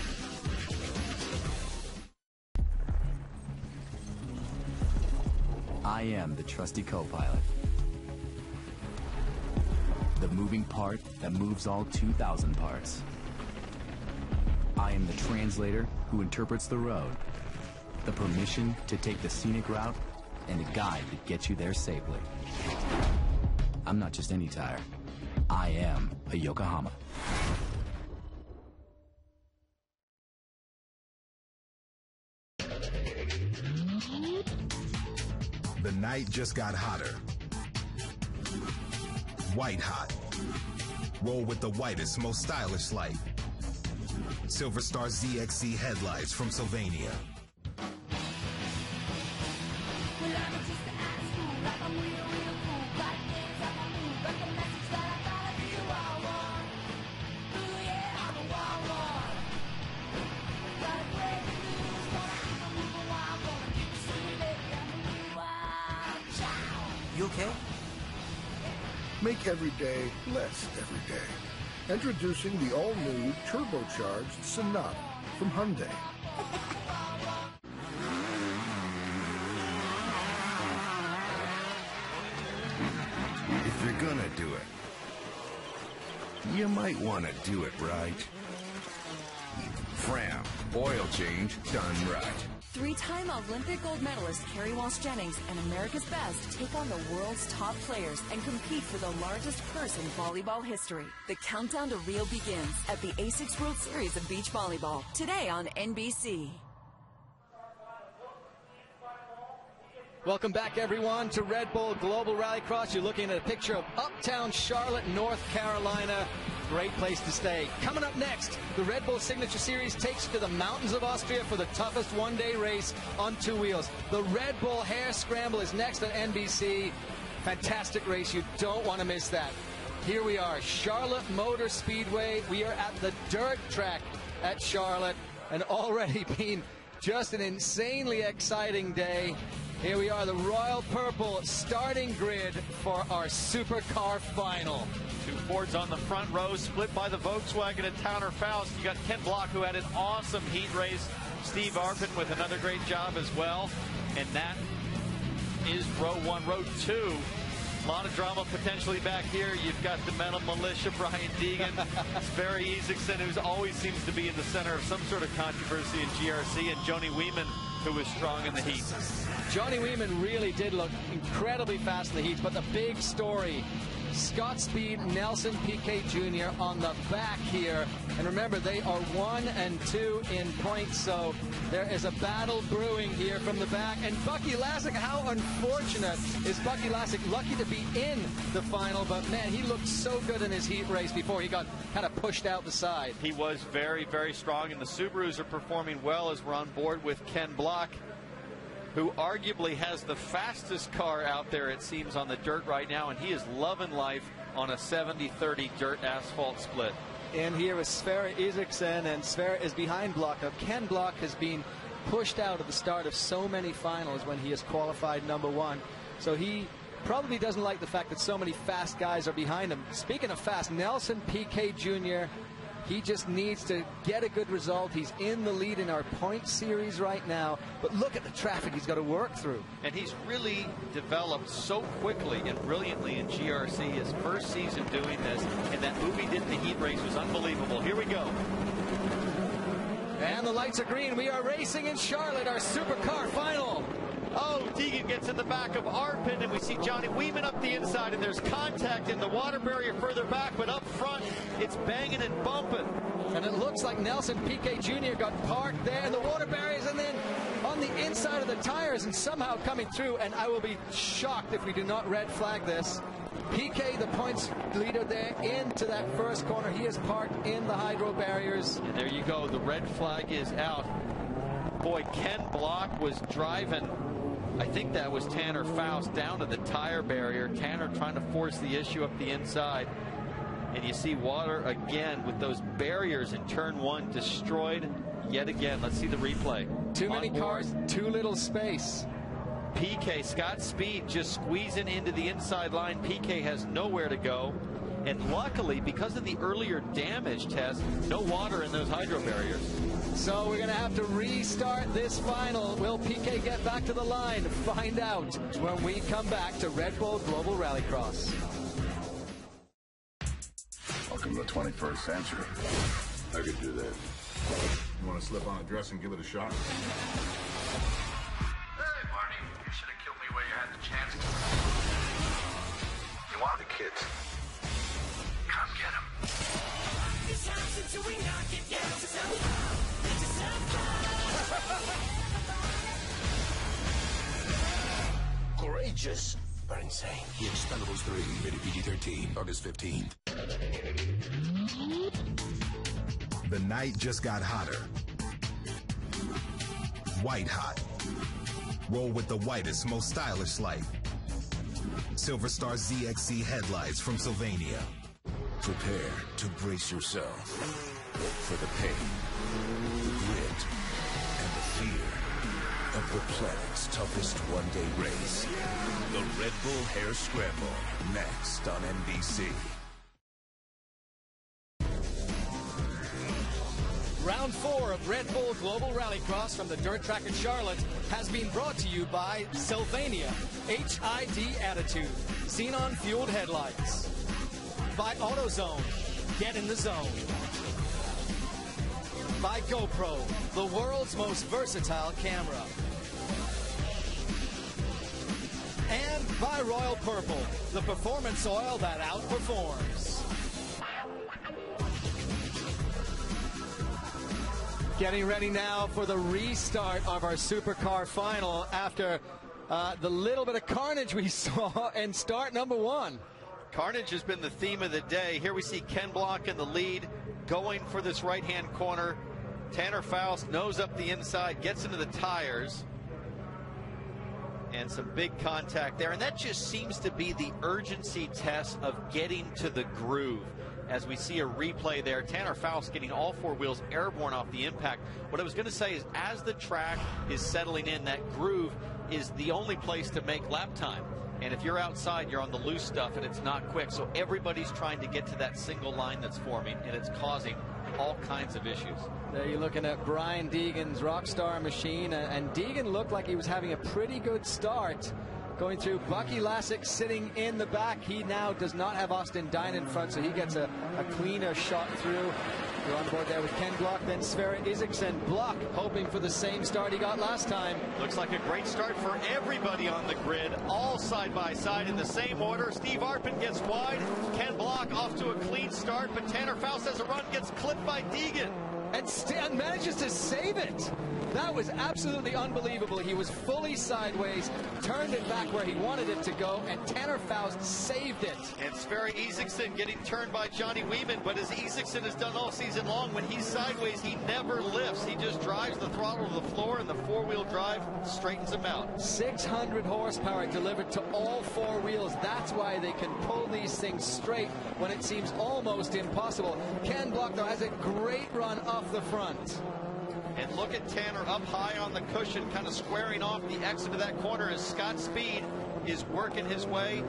I am the trusty co-pilot. The moving part that moves all 2,000 parts. I am the translator who interprets the road. The permission to take the scenic route and a guide that gets you there safely. I'm not just any tire. I am a Yokohama. The night just got hotter. White hot. Roll with the whitest, most stylish light. Silver Star ZXC headlights from Sylvania. Make every day less every day. Introducing the all-new turbocharged Sonata from Hyundai. If you're gonna do it, you might want to do it right. Fram, oil change done right. Three-time Olympic gold medalist Kerry Walsh-Jennings and America's Best take on the world's top players and compete for the largest purse in volleyball history. The countdown to Rio begins at the A6 World Series of Beach Volleyball, today on NBC. Welcome back, everyone, to Red Bull Global Rallycross. You're looking at a picture of uptown Charlotte, North Carolina. Great place to stay. Coming up next, the Red Bull Signature Series takes you to the mountains of Austria for the toughest one-day race on two wheels. The Red Bull Hare Scramble is next on NBC. Fantastic race. You don't want to miss that. Here we are, Charlotte Motor Speedway. We are at the dirt track at Charlotte, and already been just an insanely exciting day. Here we are, the Royal Purple starting grid for our Supercar final. Two Fords on the front row, split by the Volkswagen and Towner Faust. You got Ken Block, who had an awesome heat race. Steve Arpin with another great job as well. And that is row one. Row two, a lot of drama potentially back here. You've got the Metal Militia, Brian Deegan, Sverre Isaacson, who always seems to be in the center of some sort of controversy in GRC, and Joni Weeman, who was strong in the heat. Johnny Weeman really did look incredibly fast in the heats, but the big story, Scott Speed, Nelson Piquet Jr. on the back here. And remember, they are 1 and 2 in points, so there is a battle brewing here from the back. And Bucky Lasek, how unfortunate is Bucky Lasek? Lucky to be in the final, but man, he looked so good in his heat race before he got kind of pushed out the side. He was very, very strong, and the Subarus are performing well as we're on board with Ken Block, who arguably has the fastest car out there, it seems, on the dirt right now, and he is loving life on a 70-30 dirt asphalt split. And here is Sverre Isaacson, and Sverre is behind Block. Now, Ken Block has been pushed out at the start of so many finals when he has qualified #1, so he probably doesn't like the fact that so many fast guys are behind him. Speaking of fast, Nelson Piquet Jr., he just needs to get a good result. He's in the lead in our point series right now, but look at the traffic he's got to work through. And he's really developed so quickly and brilliantly in GRC. His first season doing this, and that move he did in the heat race was unbelievable. Here we go. And the lights are green. We are racing in Charlotte, our Supercar final. Oh, Deegan gets in the back of Arpin, and we see Johnny Weeman up the inside, and there's contact in the water barrier further back, but up front, it's banging and bumping. And it looks like Nelson Piquet Jr. got parked there in the water barriers and then on the inside of the tires and somehow coming through, and I will be shocked if we do not red flag this. Piquet, the points leader there, into that first corner. He is parked in the hydro barriers. And there you go, the red flag is out. Boy, Ken Block was driving, I think that was Tanner Faust, down to the tire barrier. Tanner trying to force the issue up the inside. And you see water again with those barriers in turn one destroyed yet again. Let's see the replay. Too many cars, too little space. Piquet, Scott Speed just squeezing into the inside line. Piquet has nowhere to go. And luckily, because of the earlier damage test, no water in those hydro barriers. So we're going to have to restart this final. Will Piquet get back to the line? Find out when we come back to Red Bull Global Rallycross. Welcome to the 21st century. I could do that. You want to slip on a dress and give it a shot? Hey, Marty, you should have killed me where you had the chance. You want the kids? Come get them. Courageous, but insane. The Expendables 3, rated PG-13, August 15th. The night just got hotter. White hot. Roll with the whitest, most stylish light. Silver Star ZXC headlights from Sylvania. Prepare to brace yourself for the pain, the grit, and the fear of The planet's toughest one-day race. The Red Bull Hair Scramble. Next on NBC. Round 4 of Red Bull Global Rallycross from the dirt track at Charlotte has been brought to you by Sylvania, HID Attitude, xenon-fueled headlights. By AutoZone, get in the zone. By GoPro, the world's most versatile camera. And by Royal Purple, the performance oil that outperforms. Getting ready now for the restart of our Supercar final after the little bit of carnage we saw in start number 1. Carnage has been the theme of the day. Here we see Ken Block in the lead, going for this right-hand corner. Tanner Faust nose up the inside, gets into the tires. And some big contact there. And that just seems to be the urgency test of getting to the groove. As we see a replay there, Tanner Faust getting all 4 wheels airborne off the impact. What I was going to say is, as the track is settling in, that groove is the only place to make lap time. And if you're outside, you're on the loose stuff, and it's not quick. So everybody's trying to get to that single line that's forming, and it's causing all kinds of issues. There you're looking at Brian Deegan's Rockstar machine, and Deegan looked like he was having a pretty good start. Going through, Bucky Lasek sitting in the back. He now does not have Austin Dine in front, so he gets a cleaner shot through. You're on board there with Ken Block, then Sverre Isaacson. Block hoping for the same start he got last time. Looks like a great start for everybody on the grid, all side by side in the same order. Steve Arpin gets wide. Ken Block off to a clean start, but Tanner Faust has a run, gets clipped by Deegan. And manages to save it. That was absolutely unbelievable. He was fully sideways, turned it back where he wanted it to go, and Tanner Faust saved it. And Sverre Isaacson getting turned by Johnny Wieman, but as Isaacson has done all season long, when he's sideways, he never lifts. He just drives the throttle to the floor, and the 4-wheel drive straightens him out. 600 horsepower delivered to all 4 wheels. That's why they can pull these things straight when it seems almost impossible. Ken Block, though, has a great run off the front. And look at Tanner up high on the cushion, kind of squaring off the exit of that corner as Scott Speed is working his way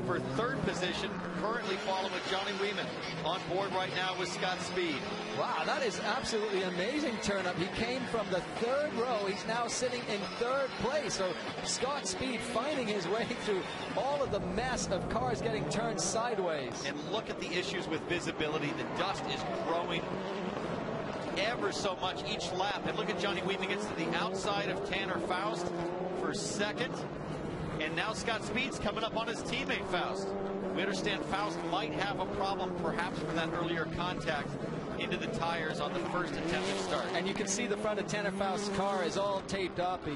for 3rd position, currently following Johnny Wieman on board right now with Scott Speed. Wow, that is absolutely amazing turn up. He came from the 3rd row. He's now sitting in 3rd place. So Scott Speed finding his way through all of the mess of cars getting turned sideways. And look at the issues with visibility. The dust is growing ever so much each lap. And look at Johnny Wieman gets to the outside of Tanner Faust for 2nd. And now Scott Speed's coming up on his teammate Faust. We understand Faust might have a problem perhaps from that earlier contact into the tires on the first attempt to start. And you can see the front of Tanner Faust's car is all taped up.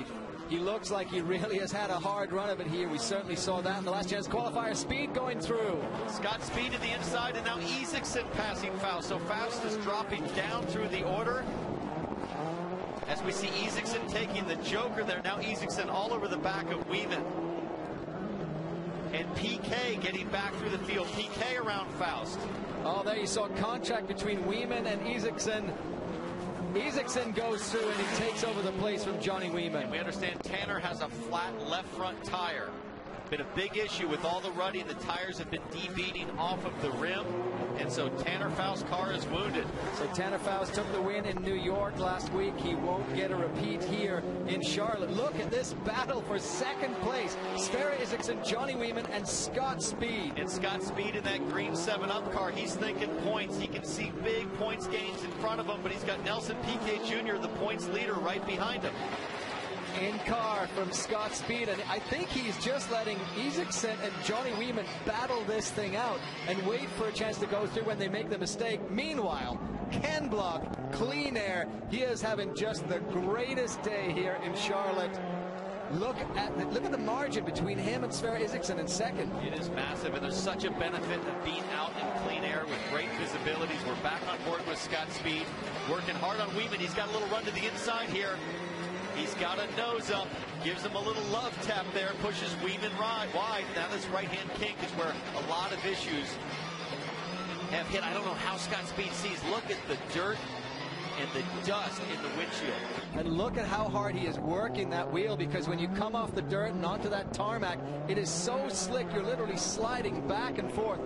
He looks like he really has had a hard run of it here. We certainly saw that in the last chance qualifier. Speed going through. Scott Speed to the inside, and now Isaacson passing Faust. So Faust is dropping down through the order. As we see Isaacson taking the joker there. Now Isaacson all over the back of Wieman. And PK getting back through the field. PK around Faust. Oh, there you saw contact between Wieman and Isaacson. Isaacson goes through and he takes over the place from Johnny Wieman. And we understand Tanner has a flat left front tire. Been a big issue with all the rutting. The tires have been de-beating off of the rim. And so Tanner Faust's car is wounded. So Tanner Faust took the win in New York last week. He won't get a repeat here in Charlotte. Look at this battle for 2nd place. Sverre Isaacson, Johnny Wieman, and Scott Speed. And Scott Speed in that green 7-Up car. He's thinking points. He can see big points gains in front of him, but he's got Nelson Piquet Jr., the points leader, right behind him. In car from Scott Speed, and I think he's just letting Isaacson and Johnny Wieman battle this thing out and wait for a chance to go through when they make the mistake. Meanwhile, Ken Block, clean air. He is having just the greatest day here in Charlotte. Look at the margin between him and Sverre Isaacson in 2nd. It is massive, and there's such a benefit of being out in clean air with great visibilities. We're back on board with Scott Speed, working hard on Wieman. He's got a little run to the inside here. He's got a nose up, gives him a little love tap there, pushes Wieman wide. Now this right-hand kink is where a lot of issues have hit. I don't know how Scott Speed sees. Look at the dirt and the dust in the windshield. And look at how hard he is working that wheel, because when you come off the dirt and onto that tarmac, it is so slick, you're literally sliding back and forth.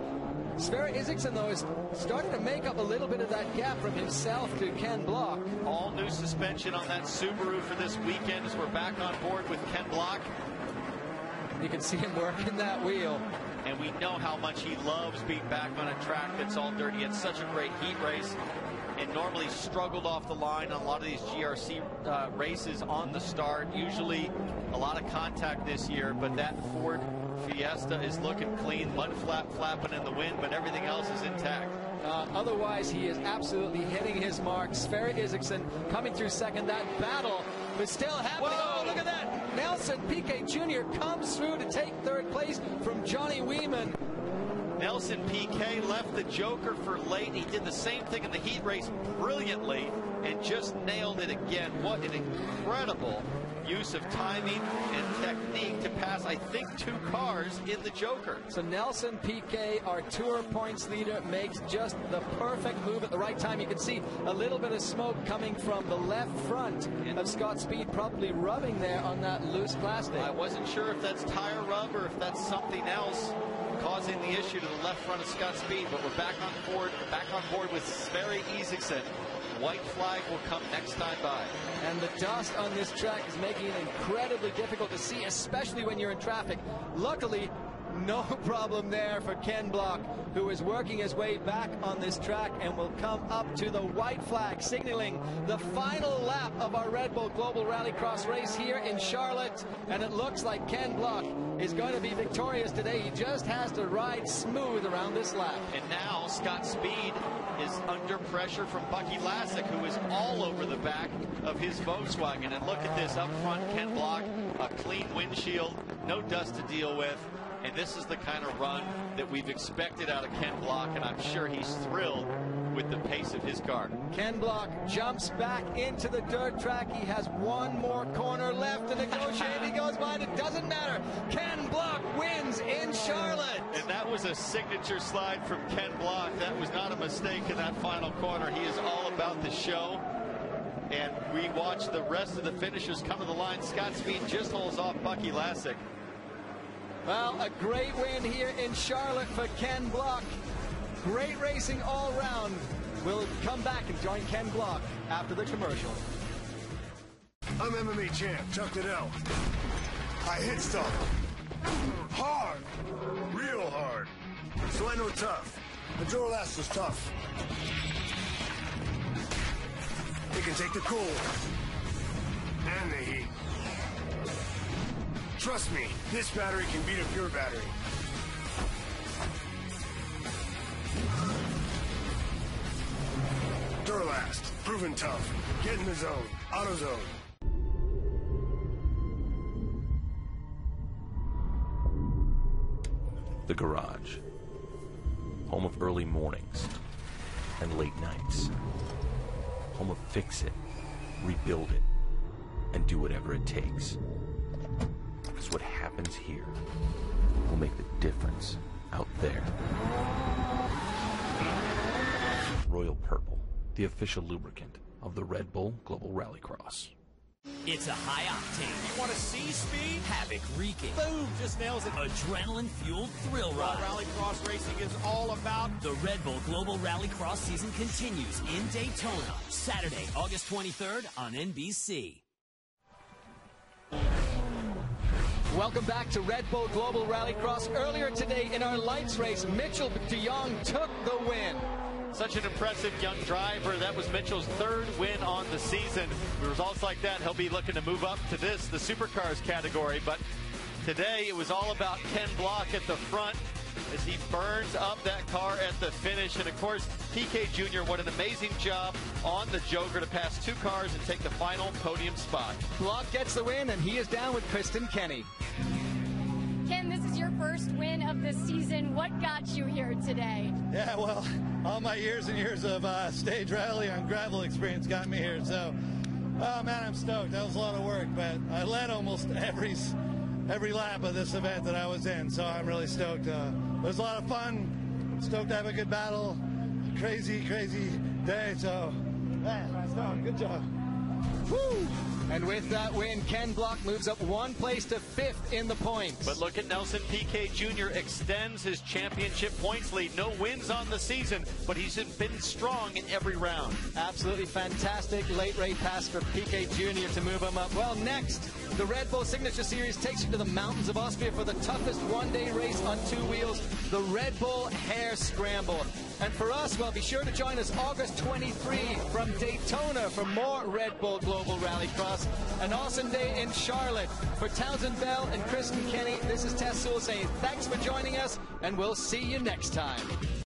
Sverre Isaksson, though, is starting to make up a little bit of that gap from himself to Ken Block. All new suspension on that Subaru for this weekend as we're back on board with Ken Block. You can see him working that wheel. And we know how much he loves being back on a track that's all dirty. He had such a great heat race and normally struggled off the line on a lot of these GRC races on the start. Usually a lot of contact this year, but that Ford Fiesta is looking clean. Mud flap flapping in the wind, but everything else is intact. Otherwise, he is absolutely hitting his mark. Sverre Isaksson coming through second. That battle is still happening. Whoa. Oh, look at that. Nelson Piquet Jr. comes through to take third place from Johnny Weeman. Nelson Piquet left the Joker for late. He did the same thing in the heat race brilliantly and just nailed it again. What an incredible use of timing and technique to pass, I think, 2 cars in the Joker. So Nelson Piquet, our tour points leader, makes just the perfect move at the right time. You can see a little bit of smoke coming from the left front of Scott Speed, probably rubbing there on that loose plastic. I wasn't sure if that's tire rub or if that's something else causing the issue to the left front of Scott Speed, but we're back on board with Sverre Isaksson. White flag will come next time by. And the dust on this track is making it incredibly difficult to see, especially when you're in traffic. Luckily, no problem there for Ken Block, who is working his way back on this track and will come up to the white flag, signaling the final lap of our Red Bull Global Rallycross race here in Charlotte. And it looks like Ken Block is going to be victorious today. He just has to ride smooth around this lap. And now Scott Speed is under pressure from Bucky Lasek, who is all over the back of his Volkswagen. And look at this up front, Ken Block, a clean windshield, no dust to deal with. And this is the kind of run that we've expected out of Ken Block, and I'm sure he's thrilled with the pace of his car. Ken Block jumps back into the dirt track. He has one more corner left to negotiate. He goes behind. It doesn't matter. Ken Block wins in Charlotte. And that was a signature slide from Ken Block. That was not a mistake in that final corner. He is all about the show. And we watch the rest of the finishers come to the line. Scott Speed just holds off Bucky Lasek. Well, a great win here in Charlotte for Ken Block. Great racing all round. We'll come back and join Ken Block after the commercial. I'm MMA champ Chuck Liddell. I hit stuff. Hard. Real hard. So I know tough. The Duralast is tough. It can take the cold and the heat. Trust me, this battery can beat a pure battery. Duralast, proven tough. Get in the zone. AutoZone. The garage. Home of early mornings and late nights. Home of fix it, rebuild it, and do whatever it takes. Because what happens here will make the difference out there. Royal Purple, the official lubricant of the Red Bull Global Rallycross. It's a high octane. You want to see speed? Havoc wreaking. Boom! Just nails it. Adrenaline-fueled thrill ride. Rallycross racing is all about. The Red Bull Global Rallycross season continues in Daytona, Saturday, August 23rd on NBC. Welcome back to Red Bull Global Rallycross. Earlier today in our lights race, Mitchell de Jong took the win. Such an impressive young driver. That was Mitchell's 3rd win on the season. With results like that, he'll be looking to move up to the Supercars category. But today, it was all about Ken Block at the front as he burns up that car at the finish. And, of course, Piquet Jr., what an amazing job on the Joker to pass 2 cars and take the final podium spot. Block gets the win, and he is down with Kristen Kenny. Ken, this is your first win of the season. What got you here today? Yeah, well, all my years and years of stage rally and gravel experience got me here. So, oh man, I'm stoked. That was a lot of work, but I led almost every lap of this event that I was in. So I'm really stoked. It was a lot of fun. Stoked to have a good battle. Crazy day. So Man, Stone, good job. Woo! And with that win, Ken Block moves up 1 place to 5th in the points. But look at Nelson Piquet Jr. extends his championship points lead. No wins on the season, but he's been strong in every round. Absolutely fantastic late race pass for Piquet Jr. to move him up. Well, next, the Red Bull Signature Series takes you to the mountains of Austria for the toughest one-day race on 2 wheels, the Red Bull Hare Scramble. And for us, well, be sure to join us August 23 from Daytona for more Red Bull Global Rallycross. An awesome day in Charlotte. For Townsend Bell and Kristen Kenny, this is Tess Sewell saying thanks for joining us, and we'll see you next time.